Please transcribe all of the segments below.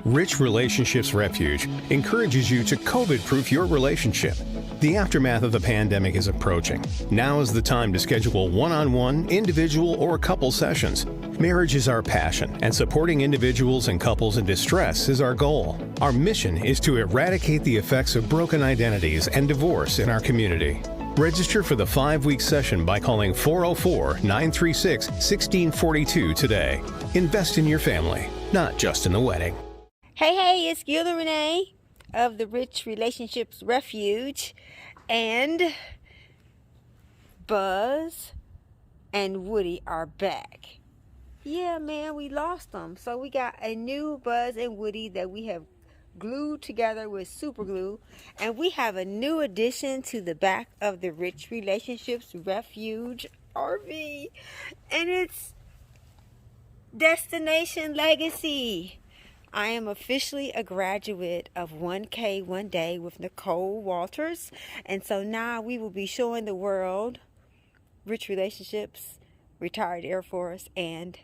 Rich Relationships Refuge encourages you to COVID-proof your relationship. The aftermath of the pandemic is approaching. Now is the time to schedule one-on-one, individual, or couple sessions. Marriage is our passion, and supporting individuals and couples in distress is our goal. Our mission is to eradicate the effects of broken identities and divorce in our community. Register for the 5-week session by calling 404-936-1642 today. Invest in your family, not just in the wedding. Hey, it's Gil and Renèe of the Rich Relationships Refuge, and Buzz and Woody are back. Yeah, man, we lost them. So we got a new Buzz and Woody that we have glued together with super glue, and we have a new addition to the back of the Rich Relationships Refuge RV, and it's Destination Legacy. I am officially a graduate of 1K One Day with Nicole Walters, and so now we will be showing the world rich relationships, retired Air Force, and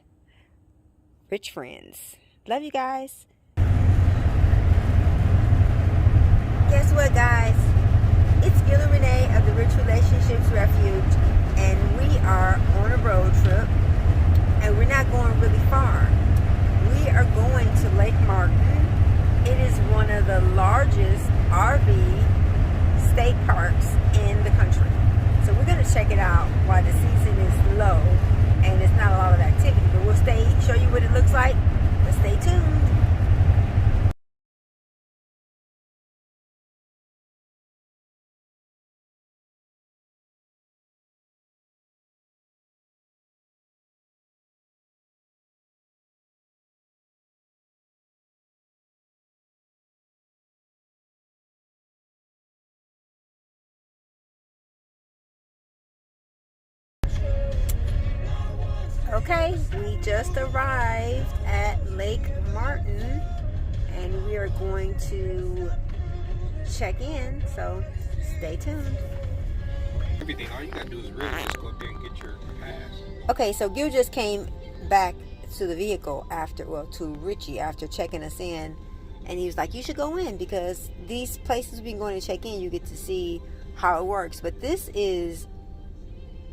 rich friends. Love you guys. Guess what, guys? It's Gil and Renèe of the Rich Relationships Refuge, and we are on a road trip, and we're not going really far. We are going to Lake Martin. It is one of the largest RV state parks in the country. So we're going to check it out while the season is low and it's not a lot of activity. But we'll show you what it looks like. But stay tuned. Okay, we just arrived at Lake Martin and we are going to check in, so stay tuned. Everything, all you gotta do is really just go up there and get your pass. Okay, so Gil just came back to the vehicle to Richie after checking us in, and he was like, you should go in because these places we've been going to check in, you get to see how it works. But this is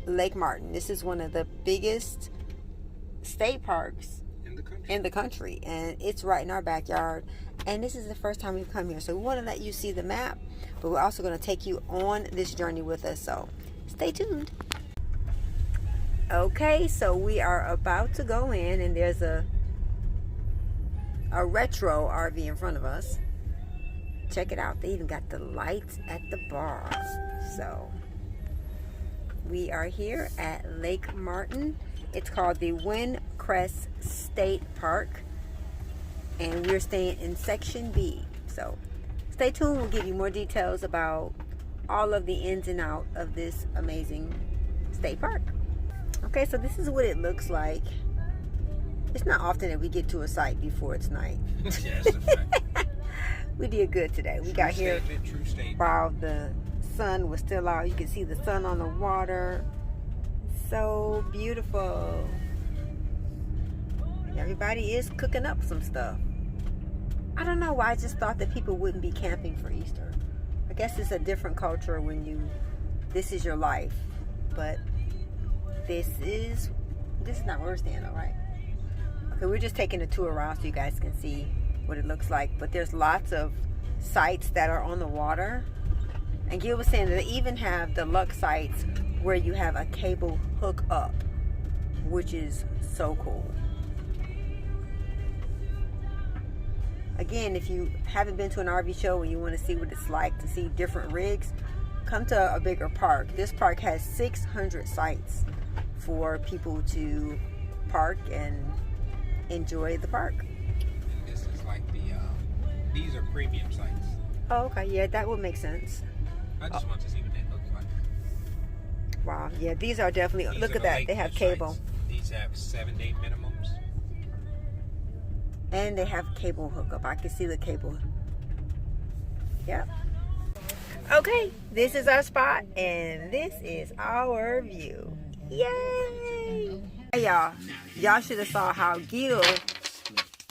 Lake Martin. This is one of the biggest state parks in the country, and it's right in our backyard, and this is the first time we've come here, so we want to let you see the map, but we're also going to take you on this journey with us, so stay tuned. Okay, so we are about to go in, and there's a retro RV in front of us. Check it out, they even got the lights at the bar. So we are here at Lake Martin. It's called the Windcrest State Park, and we're staying in Section B. So stay tuned. We'll give you more details about all of the ins and outs of this amazing state park. Okay, so this is what it looks like. It's not often that we get to a site before it's night. Yes, We did good today. We got here while the sun was still out. You can see the sun on the water. So beautiful. Everybody is cooking up some stuff. I don't know why I just thought that people wouldn't be camping for Easter. I guess it's a different culture when this is your life. But this is not where we're staying, all right? Okay, we're just taking a tour around so you guys can see what it looks like. But there's lots of sites that are on the water. And Gil was saying that they even have deluxe sites where you have a cable hook up, which is so cool. Again, if you haven't been to an RV show and you want to see what it's like to see different rigs, come to a bigger park. This park has 600 sites for people to park and enjoy the park. This is like these are premium sites. Oh, okay, yeah, that would make sense. I just want to see what that looks like. Wow, yeah, these are definitely, look at that, they have cable. Sites. These have 7-day minimums. And they have cable hookup. I can see the cable. Yep. Okay, this is our spot, and this is our view. Yay! Hey, y'all should have saw how Gil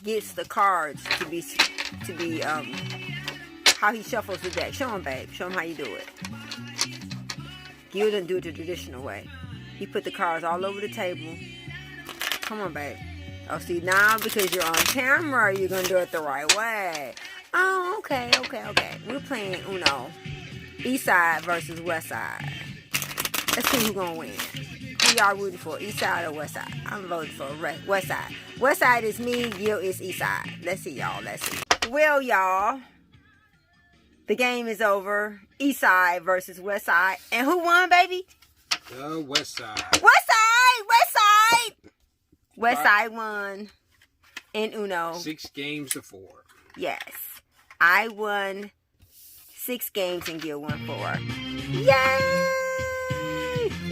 gets the cards to be how he shuffles the deck. Show him, babe. Show him how you do it. Gil didn't do it the traditional way. He put the cards all over the table. Come on, babe. Oh, see, now because you're on camera, you're going to do it the right way. Oh, okay. We're playing Uno. East side versus west side. Let's see who's going to win. Who y'all rooting for? East side or west side? I'm voting for west side. West side is me. Gil is east side. Let's see, y'all. Let's see. Well, y'all, the game is over. East side versus west side. And who won, baby? The west side. West side! West side! West side won in Uno. 6 games to 4. Yes. I won 6 games and Gil won 4. Yay!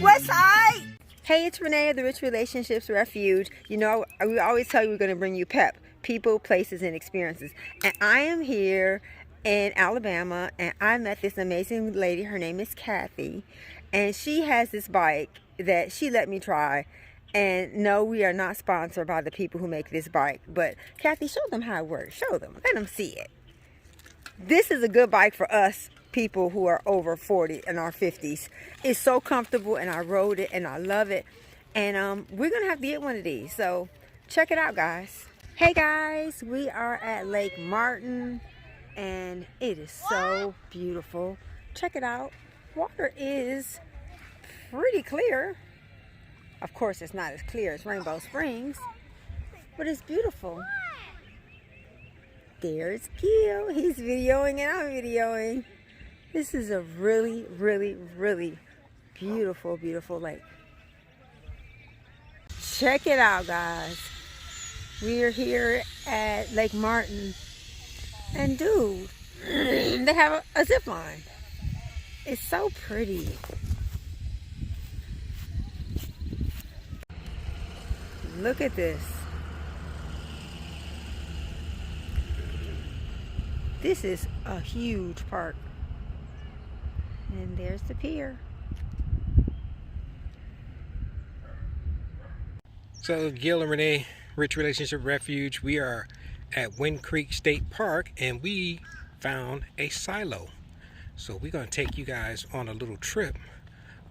West side! Hey, it's Renee of the Rich Relationships Refuge. You know, we always tell you we're going to bring you PEP. People, places, and experiences. And I am here in Alabama, and I met this amazing lady. Her name is Kathy. And she has this bike that she let me try. And no, we are not sponsored by the people who make this bike. But Kathy, show them how it works. Show them. Let them see it. This is a good bike for us people who are over 40 in our 50s. It's so comfortable, and I rode it, and I love it. And we're going to have to get one of these. So check it out, guys. Hey, guys. We are at Lake Martin, and it is so beautiful. Check it out. Water is pretty clear. Of course, it's not as clear as Rainbow Springs, but it's beautiful. There's Gil. He's videoing and I'm videoing. This is a really, really, really beautiful, beautiful lake. Check it out, guys. We are here at Lake Martin, and dude, they have a zip line. It's so pretty. Look at this. This is a huge park. And there's the pier. So, Gil and Renee, Rich Relationship Refuge. We are at Wind Creek State Park, and we found a silo. So we're going to take you guys on a little trip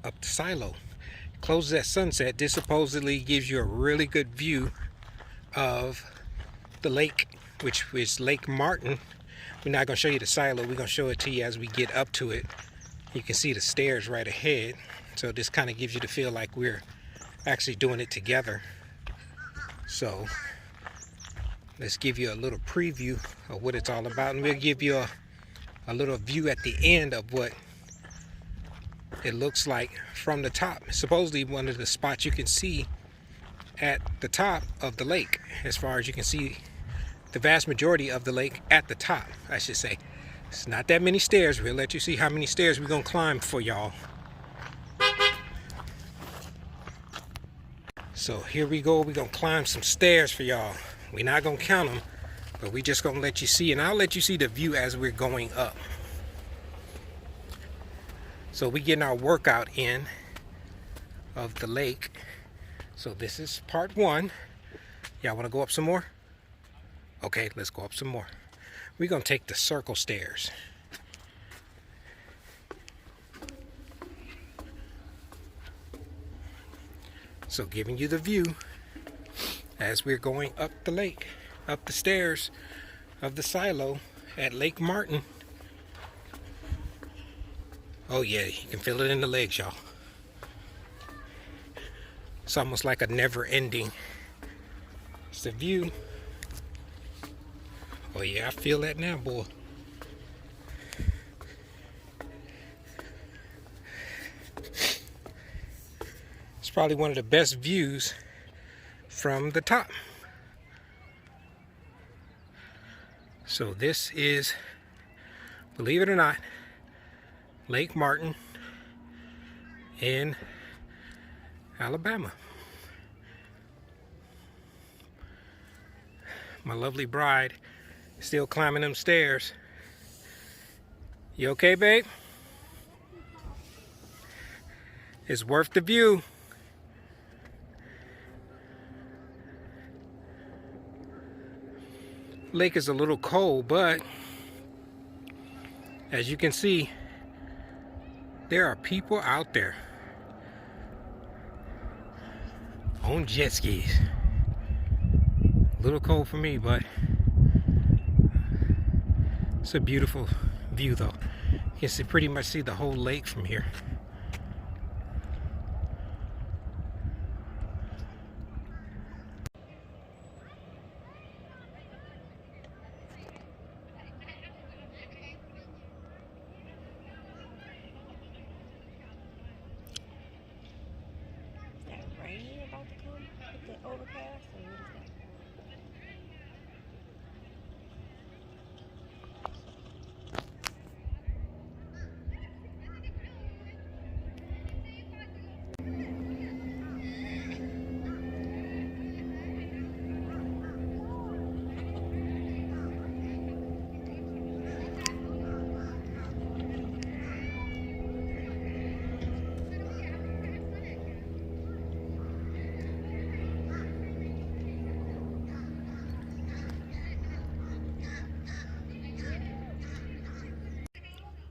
up the silo. Closes at sunset. This supposedly gives you a really good view of the lake, which is Lake Martin. We're not going to show you the silo. We're going to show it to you as we get up to it. You can see the stairs right ahead. So this kind of gives you the feel like we're actually doing it together. So let's give you a little preview of what it's all about, and we'll give you a little view at the end of what it looks like from the top. Supposedly one of the spots you can see at the top of the lake, as far as you can see the vast majority of the lake at the top, I should say. It's not that many stairs. We'll let you see how many stairs we're gonna climb for y'all. So here we go. We're gonna climb some stairs for y'all. We're not gonna count them, but we just gonna let you see, and I'll let you see the view as we're going up. So we're getting our workout in of the lake. So this is part 1. Y'all want to go up some more? Okay, let's go up some more. We're going to take the circle stairs. So giving you the view as we're going up the lake, up the stairs of the silo at Lake Martin. Oh yeah, you can feel it in the legs, y'all. It's almost like a never-ending. It's the view. Oh yeah, I feel that now, boy. It's probably one of the best views from the top. So this is, believe it or not, Lake Martin in Alabama. My lovely bride still climbing them stairs. You okay, babe? It's worth the view. Lake is a little cold, but as you can see, there are people out there on jet skis. A little cold for me, but it's a beautiful view though. You can pretty much see the whole lake from here.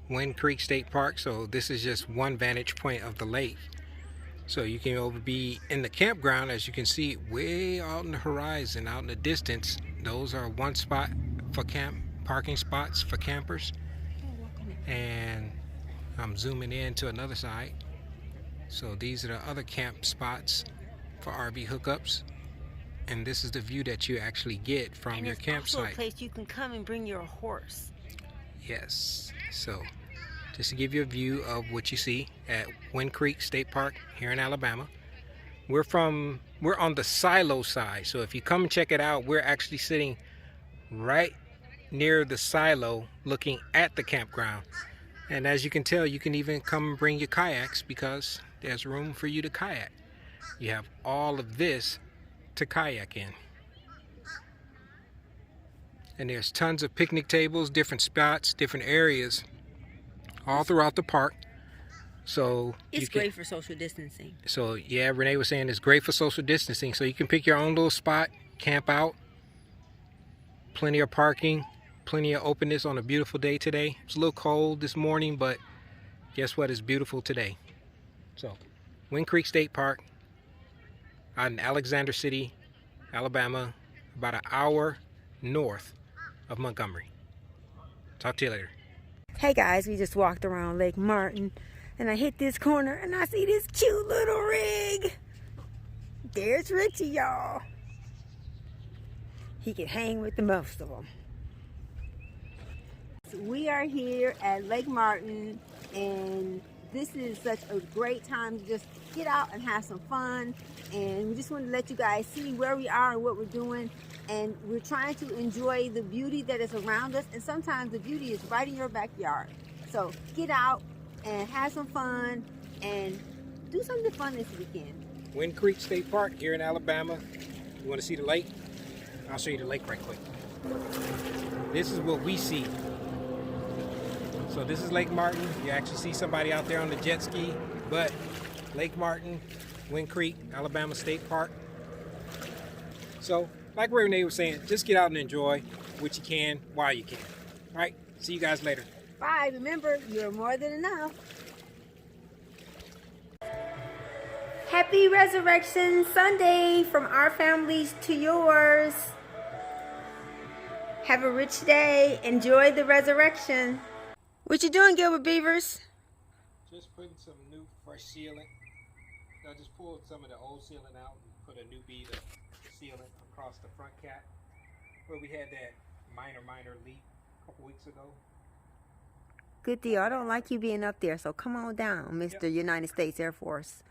Wind Creek State Park, so this is just one vantage point of the lake. So you can be in the campground, as you can see way out in the horizon, out in the distance. Those are one spot for parking spots for campers. And I'm zooming in to another side. So these are the other camp spots for RV hookups. And this is the view that you actually get from your campsite. Also a place you can come and bring your horse. Yes, so just to give you a view of what you see at Wind Creek State Park here in Alabama. We're on the silo side, so if you come and check it out, we're actually sitting right near the silo looking at the campground. And as you can tell, you can even come and bring your kayaks because there's room for you to kayak. You have all of this to kayak in. And there's tons of picnic tables, different spots, different areas all throughout the park. So it's great for social distancing. So yeah, Renee was saying it's great for social distancing. So you can pick your own little spot, camp out. Plenty of parking, plenty of openness on a beautiful day today. It's a little cold this morning, but guess what? It's beautiful today. So Wind Creek State Park out in Alexander City, Alabama, about an hour north of Montgomery. Talk to you later. Hey guys, we just walked around Lake Martin and I hit this corner and I see this cute little rig. There's Richie, y'all. He can hang with the most of them. So we are here at Lake Martin and this is such a great time to just get out and have some fun. And we just want to let you guys see where we are and what we're doing. And we're trying to enjoy the beauty that is around us. And sometimes the beauty is right in your backyard. So get out and have some fun and do something fun this weekend. Wind Creek State Park here in Alabama. You want to see the lake? I'll show you the lake right quick. This is what we see. So this is Lake Martin. You actually see somebody out there on the jet ski, but Lake Martin, Wind Creek, Alabama State Park. So like Renee was saying, just get out and enjoy what you can while you can. All right, see you guys later. Bye. Remember, you're more than enough. Happy Resurrection Sunday from our families to yours. Have a rich day. Enjoy the resurrection. What you doing, Gilbert Beavers? Just putting some new fresh sealant. I just pulled some of the old sealant out and put a new bead of sealant across the front cap where we had that minor leak a couple weeks ago. Good deal. I don't like you being up there, so come on down, Mr. United States Air Force.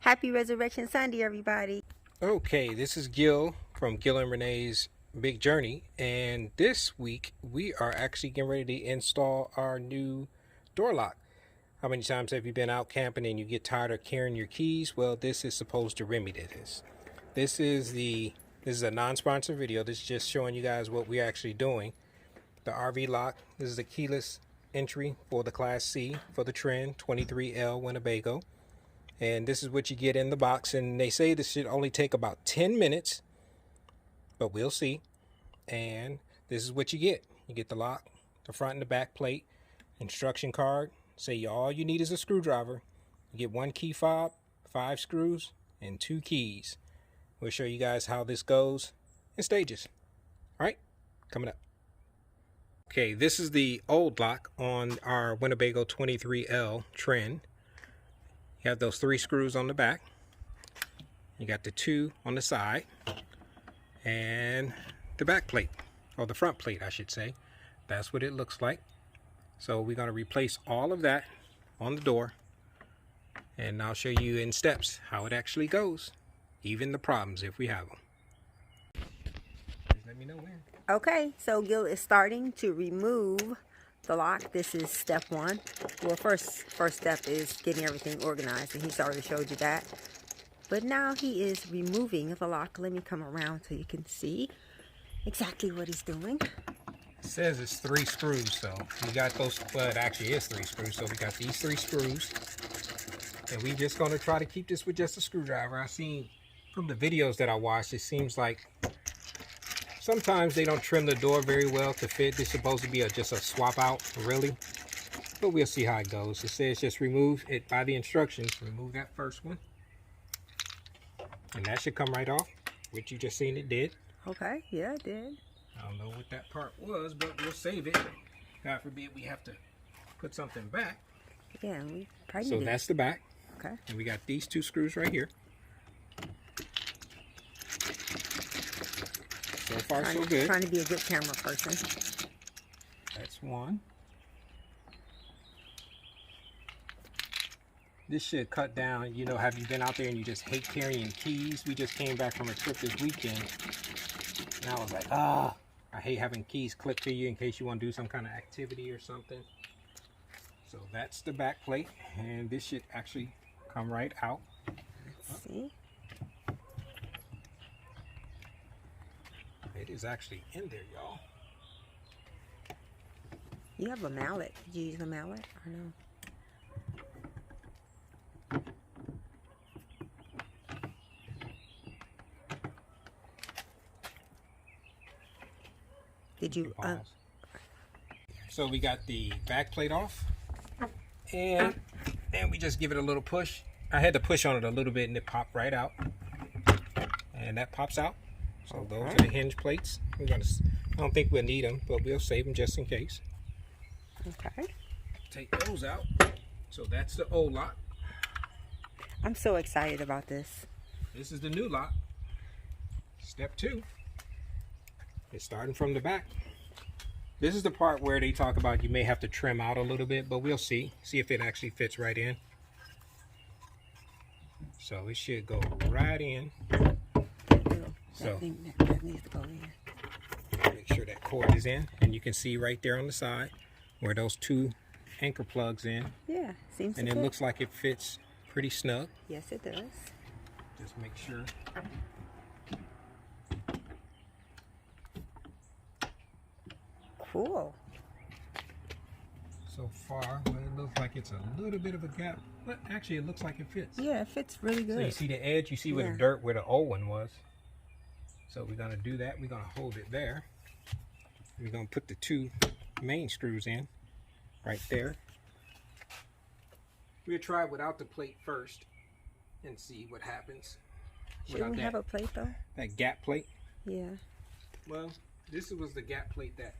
Happy Resurrection Sunday, everybody. Okay, this is Gil from Gil and Renèe's Big Journey, and this week we are actually getting ready to install our new door lock. How many times have you been out camping and you get tired of carrying your keys? Well, this is supposed to remedy this. This is a non-sponsored video. This is just showing you guys what we're actually doing. The RV lock. This is the keyless entry for the Class C for the Trend 23L Winnebago. And this is what you get in the box. And they say this should only take about 10 minutes, but we'll see. And this is what you get. You get the lock, the front and the back plate, instruction card. Say all you need is a screwdriver. You get 1 key fob, 5 screws, and 2 keys. We'll show you guys how this goes in stages. All right, coming up. Okay, this is the old lock on our Winnebago 23L trend. You have those 3 screws on the back. You got the 2 on the side and the back plate, or the front plate, I should say. That's what it looks like. So we're going to replace all of that on the door, and I'll show you in steps how it actually goes, even the problems if we have them. Please let me know when. Okay, so Gil is starting to remove the lock. This is step 1. Well, first step is getting everything organized, and he's already showed you that. But now he is removing the lock. Let me come around so you can see exactly what he's doing. It says it's 3 screws, so we got those, well, it actually is 3 screws, so we got these 3 screws. And we just going to try to keep this with just a screwdriver. I seen from the videos that I watched, it seems like sometimes they don't trim the door very well to fit. This is supposed to be just a swap out, really. But we'll see how it goes. It says just remove it by the instructions. Remove that first one. And that should come right off, which you just seen it did. Okay, yeah, it did. I don't know what that part was, but we'll save it. God forbid we have to put something back. Yeah, we probably So that's the back. Okay. And we got these 2 screws right here. So far, so good. Trying to be a good camera person. That's 1. This should cut down. You know, have you been out there and you just hate carrying keys? We just came back from a trip this weekend, and I was like, I hate having keys clipped to you in case you want to do some kind of activity or something. So that's the back plate, and this should actually come right out. Let's see. It is actually in there, y'all. You have a mallet. Did you use a mallet or no? Did you? So we got the back plate off, and we just give it a little push. I had to push on it a little bit, and it popped right out, and that pops out. So those are the hinge plates. I don't think we'll need them, but we'll save them just in case. Okay. Take those out. So that's the old lock. I'm so excited about this. This is the new lock. Step 2. It's starting from the back. This is the part where they talk about you may have to trim out a little bit, but we'll see if it actually fits right in. So it should go right in. So that needs to go in. make sure that cord is in, and you can see right there on the side where those 2 anchor plugs in. Yeah, seems to And it fit. looks like it fits pretty snug. Yes, it does. Just make sure. Cool. So far, well, it looks like it's a little bit of a gap, but actually it looks like it fits. Yeah, it fits really good. So you see the edge, you see where the dirt, where the old one was. So we're gonna do that. We're gonna hold it there. We're gonna put the 2 main screws in right there. We'll try it without the plate first and see what happens. Shouldn't we have a plate though? That gap plate? Yeah. Well, this was the gap plate that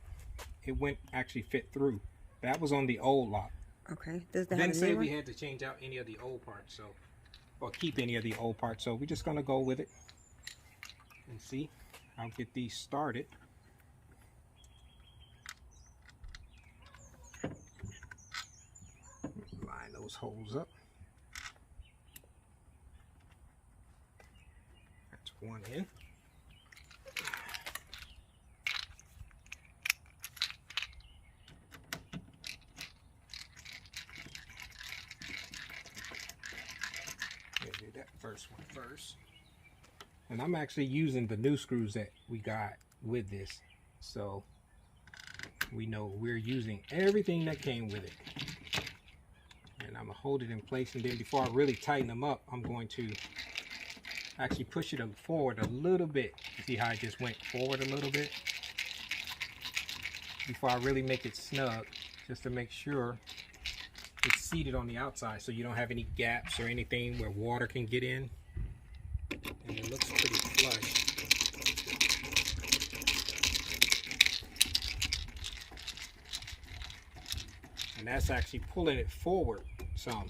it went actually fit through. That was on the old lock. Okay. Does that Didn't have a say new we one? had to change out any of the old parts, so, or keep any of the old parts. So we're just gonna go with it and see. I'll get these started. Line those holes up. That's 1 in. We'll do that first one first. And I'm actually using the new screws that we got with this. So we know we're using everything that came with it. And I'm gonna hold it in place, and then before I really tighten them up, I'm going to actually push it forward a little bit. You see how I just went forward a little bit? before I really make it snug, just to make sure it's seated on the outside so you don't have any gaps or anything where water can get in. And it looks pretty flush. And that's actually pulling it forward some.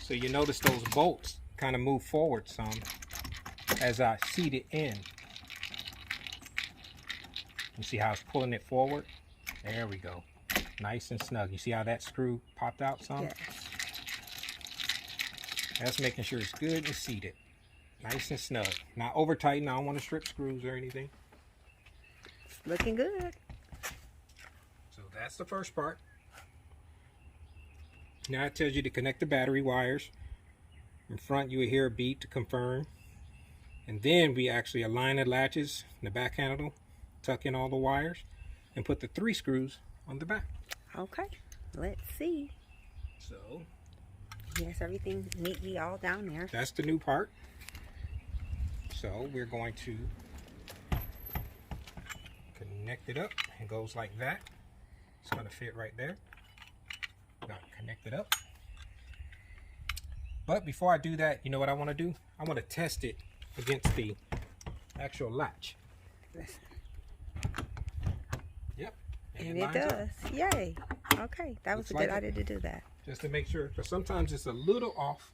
So you notice those bolts kind of move forward some as I seat it in. You see how it's pulling it forward? There we go. Nice and snug. You see how that screw popped out some? Yes. That's making sure it's good and seated. Nice and snug. Not over tight. I don't want to strip screws or anything. It's looking good. So that's the first part. Now it tells you to connect the battery wires. In front you will hear a beep to confirm. And then we actually align the latches in the back handle, tuck in all the wires, and put the 3 screws on the back. Okay, let's see. So Yes, everything neatly all down there. that's the new part. So we're going to connect it up. It goes like that. It's going to fit right there. Got to connect it up. But before I do that, you know what I want to do? I want to test it against the actual latch. Listen. Yep. And it lines up. does. Yay. Okay, that was Looks a like good it. idea to do that. Just to make sure, because sometimes it's a little off.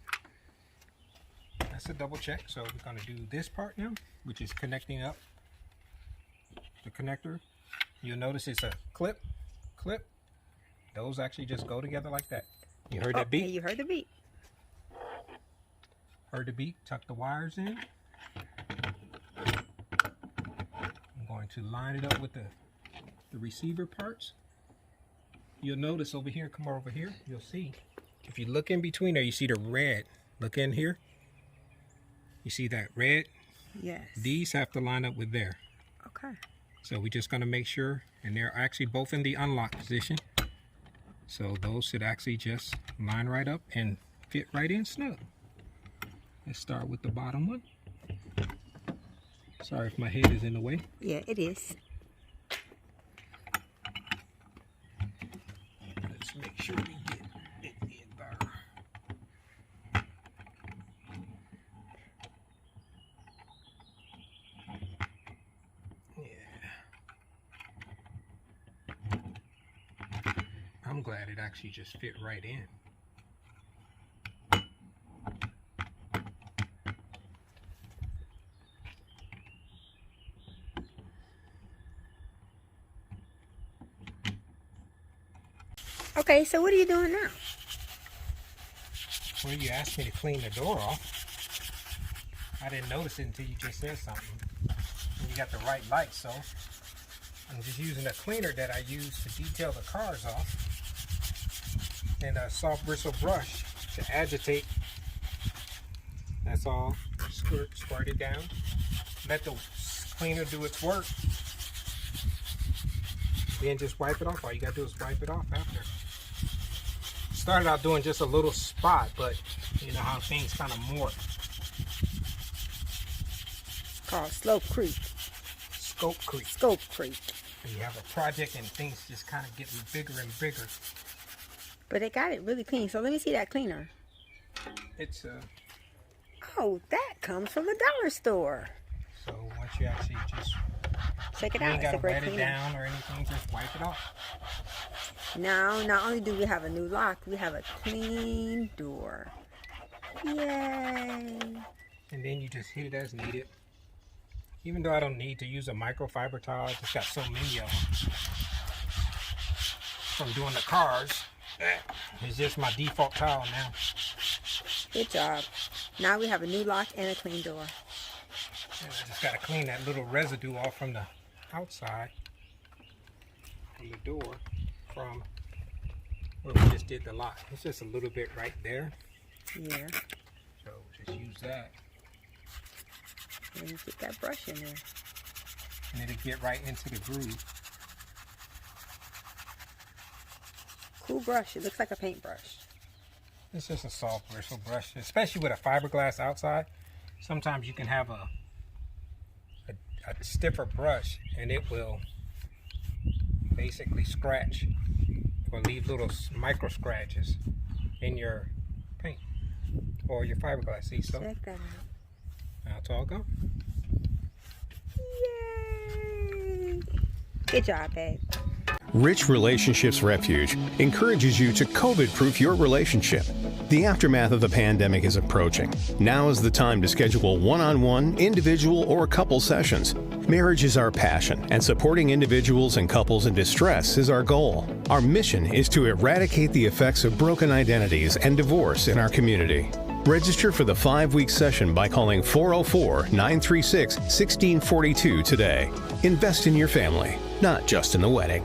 That's a double check. So we're going to do this part now, which is connecting up the connector. You'll notice it's a clip. Those actually just go together like that. You heard that beep? You heard the beep. Heard the beep. Tuck the wires in. I'm going to line it up with the receiver parts. You'll notice over here, come over here, you'll see. If you look in between there, you see the red. Look in here. You see that red? Yes. These have to line up with there. Okay. So we're just going to make sure, and they're actually both in the unlock position. So those should actually just line right up and fit right in snug. Let's start with the bottom one. Sorry if my head is in the way. Yeah, it is. Let's make sure we get it in there. I'm glad it actually just fit right in. Okay, so what are you doing now? Well, you asked me to clean the door off. I didn't notice it until you just said something. And you got the right light, so I'm just using a cleaner that I use to detail the cars off, and a soft bristle brush to agitate. That's all. Squirt it down. Let the cleaner do its work. Then just wipe it off. All you gotta do is wipe it off after. Started out doing just a little spot, but you know how things kind of morph. Called Slope Creek. Scope creep. Scope Creek. And you have a project and things just kind of getting bigger and bigger. But they got it really clean. So let me see that cleaner. It's Oh, that comes from the dollar store. so once you actually just Check it you out. ain't It's a gotta great wet it cleaner. down or anything, just wipe it off. Now, not only do we have a new lock, we have a clean door. Yay! And then you just hit it as needed. Even though I don't need to use a microfiber towel, I just got so many of them from doing the cars. It's just my default towel now. Good job. Now we have a new lock and a clean door. And I just gotta clean that little residue off from the outside from the door from where we just did the lock. It's just a little bit right there. Yeah. So just use that And you get that brush in there. and it'll get right into the groove. Cool brush. It looks like a paintbrush. It's just a soft bristle brush, especially with a fiberglass outside. Sometimes you can have a stiffer brush and it will basically scratch or leave little micro scratches in your paint or your fiberglass. See, so Check that out. that's all go. Yay! Good job, babe. Rich Relationships Refuge encourages you to COVID-proof your relationship. The aftermath of the pandemic is approaching. Now is the time to schedule one-on-one, individual, or couple sessions. Marriage is our passion, and supporting individuals and couples in distress is our goal. Our mission is to eradicate the effects of broken identities and divorce in our community. Register for the 5-week session by calling 404-936-1642 today. Invest in your family, not just in the wedding.